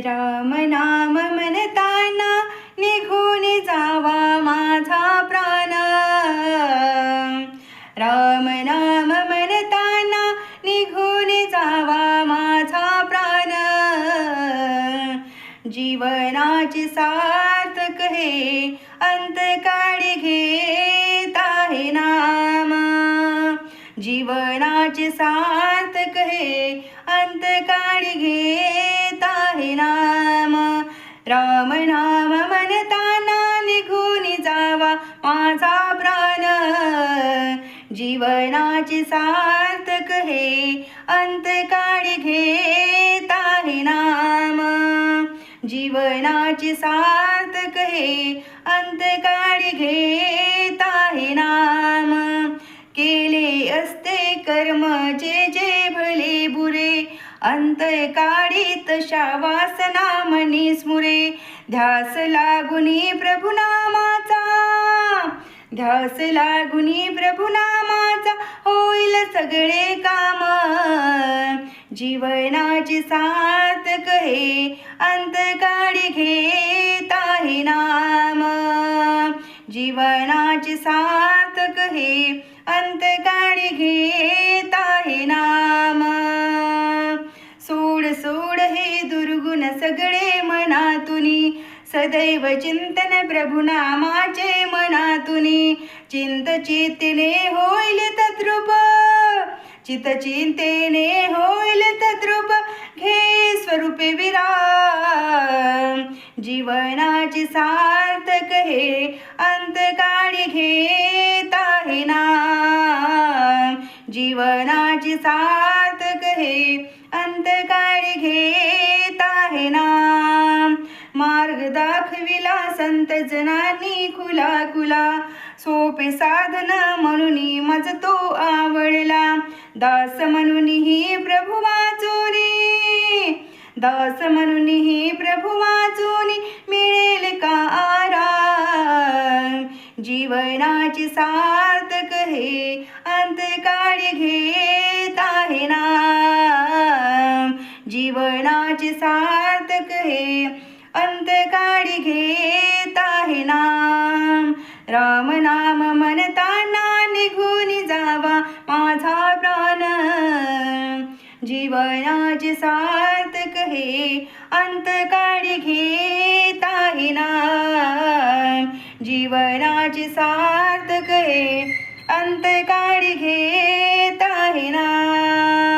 राम नाम म्हणताना निघून जावा माझा प्राण. राम नाम म्हणताना निघून जावा माझा प्राण. जीवनाचे सार्थक हे अंतकाळी घेत आहे नाम. जीवनाचे सार्थक हे अंतकाळी घेत आहे नाम. राम नाम म्हणताना निघून जावा माझा प्राण. जीवनाचे सार्थक हे अंतकाळी घेत आहे नाम. जीवनाचे सार्थक हे अंतकाळी घेत आहे नाम. केले असते कर्म जे जे भले बुरे, अंतकाळी तशा वासना मनी स्मुरे. ध्यास लागुनी प्रभुनामाचा, ध्यास लागुनी प्रभुनामाचा होईल सगळे काम. जीवनाचे सार्थक हे अंतकाळी घेत आहे नाम. जीवनाचे सार्थक हे अंतकाळी घेत आहे नाम. सोड सोड हे दुर्गुण सगळे मनातुनी, सदैव चिंतन प्रभुनामाचे मनातुनी. चिंत चित्तेने होईल तद्रूप, चित चिंतेने होईल तद्रूप. घे स्वरूपे विराम. जीवनाचे सार्थक हे अंतकाळी घेत आहे नाम. जीवनाचे सार्थक हे अंतकाळी घेत आहे नाम. मार्ग दाखविला संत जनांनी खुला खुला, सोपे साधन म्हणून मज तो आवडला. दास म्हणून ही प्रभु वाचुनी, दास म्हणून ही प्रभु वाचुनी मिळेल का आराम. जीवनाचे सार्थक हे अंतकाळी घेत आहे नाम. जीवनाचे सार्थक हे अंतकाळी घेत आहे नाम. राम नाम म्हणताना निघून जावा माझा प्राण. जीवनाचे सार्थक हे अंतकाळी घेत आहे नाम. जीवनाचे सार्थक हे अंतकाळी घेत आहे नाम.